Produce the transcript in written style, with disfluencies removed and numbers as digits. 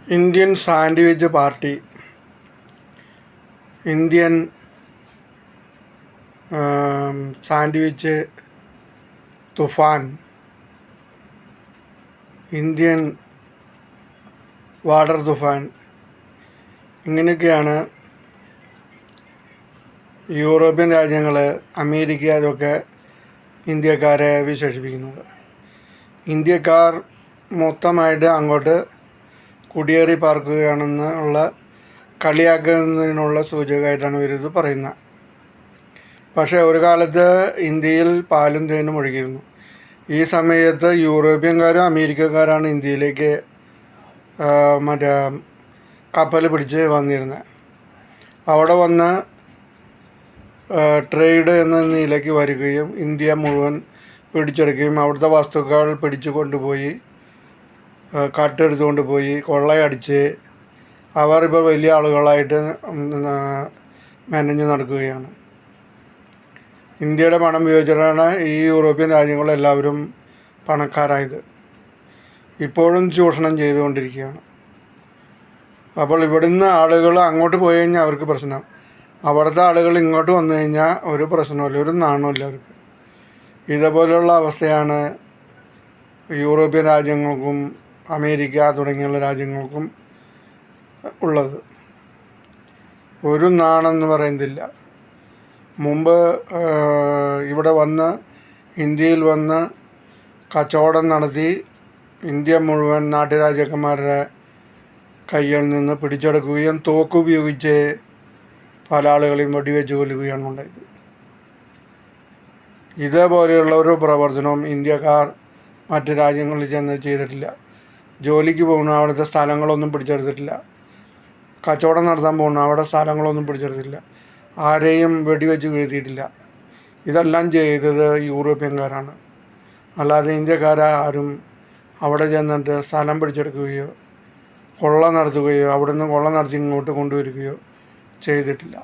Indian sandwich party, Indian sandwich തുഫാൻ, Indian water തുഫാൻ, ഇങ്ങനെയൊക്കെയാണ് യൂറോപ്യൻ രാജ്യങ്ങൾ, അമേരിക്ക, അതൊക്കെ ഇന്ത്യക്കാരെ വിശേഷിപ്പിക്കുന്നത്. ഇന്ത്യക്കാർ മൊത്തമായിട്ട് അങ്ങോട്ട് കുടിയേറി പാർക്കുകയാണെന്നുള്ള കളിയാക്കുന്നതിനുള്ള സൂചകമായിട്ടാണ് ഇവരിത് പറയുന്നത്. പക്ഷേ ഒരു കാലത്ത് ഇന്ത്യയിൽ പാലും തേനും ഒഴുകിയിരുന്നു. ഈ സമയത്ത് യൂറോപ്യൻകാരും അമേരിക്കക്കാരാണ് ഇന്ത്യയിലേക്ക് കപ്പൽ പിടിച്ച് വന്നിരുന്നത്. അവിടെ വന്ന് ട്രേഡ് എന്ന നിലയ്ക്ക് വരികയും ഇന്ത്യ മുഴുവൻ പിടിച്ചെടുക്കുകയും അവിടുത്തെ വസ്തുക്കൾ പിടിച്ചു കൊണ്ടുപോയി കട്ടെടുത്തുകൊണ്ട് പോയി കൊള്ളയടിച്ച് ഇപ്പോൾ വലിയ ആളുകളായിട്ട് മെനഞ്ഞ് നടക്കുകയാണ്. ഇന്ത്യയുടെ പണം ഉപയോഗിച്ചിട്ടാണ് ഈ യൂറോപ്യൻ രാജ്യങ്ങളെല്ലാവരും പണക്കാരായത്. ഇപ്പോഴും ചൂഷണം ചെയ്തുകൊണ്ടിരിക്കുകയാണ്. അപ്പോൾ ഇവിടുന്ന് ആളുകൾ അങ്ങോട്ട് പോയി കഴിഞ്ഞാൽ അവർക്ക് പ്രശ്നം, അവിടുത്തെ ആളുകൾ ഇങ്ങോട്ട് വന്നു കഴിഞ്ഞാൽ ഒരു പ്രശ്നമില്ല, ഒരു നാണമില്ല അവർക്ക്. ഇതേപോലെയുള്ള അവസ്ഥയാണ് യൂറോപ്യൻ രാജ്യങ്ങൾക്കും അമേരിക്ക തുടങ്ങിയുള്ള രാജ്യങ്ങൾക്കും ഉള്ളത്. ഒരു നാണമെന്ന് പറയുന്നില്ല. മുമ്പ് ഇവിടെ വന്ന് ഇന്ത്യയിൽ വന്ന് കച്ചവടം നടത്തി ഇന്ത്യ മുഴുവൻ നാട്ടുരാജാക്കന്മാരുടെ കയ്യിൽ നിന്ന് പിടിച്ചെടുക്കുകയും തോക്കുപയോഗിച്ച് പല ആളുകളെയും വെടിവെച്ച് കൊല്ലുകയാണ് ഉണ്ടായത്. ഇതേപോലെയുള്ള ഒരു പ്രവർത്തനവും ഇന്ത്യക്കാർ മറ്റ് രാജ്യങ്ങളിൽ ചെന്ന് ചെയ്തിട്ടില്ല. ജോലിക്ക് പോകുന്ന അവിടുത്തെ സ്ഥലങ്ങളൊന്നും പിടിച്ചെടുത്തിട്ടില്ല. കച്ചവടം നടത്താൻ പോകുന്ന അവിടെ സ്ഥലങ്ങളൊന്നും പിടിച്ചെടുത്തില്ല. ആരെയും വെടിവെച്ച് വീഴ്ത്തിയിട്ടില്ല. ഇതെല്ലാം ചെയ്തത് യൂറോപ്യൻകാരാണ്. അല്ലാതെ ഇന്ത്യക്കാരും അവിടെ ചെന്നിട്ട് സ്ഥലം പിടിച്ചെടുക്കുകയോ കൊള്ള നടത്തുകയോ അവിടുന്ന് കൊള്ള നടത്തി ഇങ്ങോട്ട് കൊണ്ടുവരികയോ ചെയ്തിട്ടില്ല.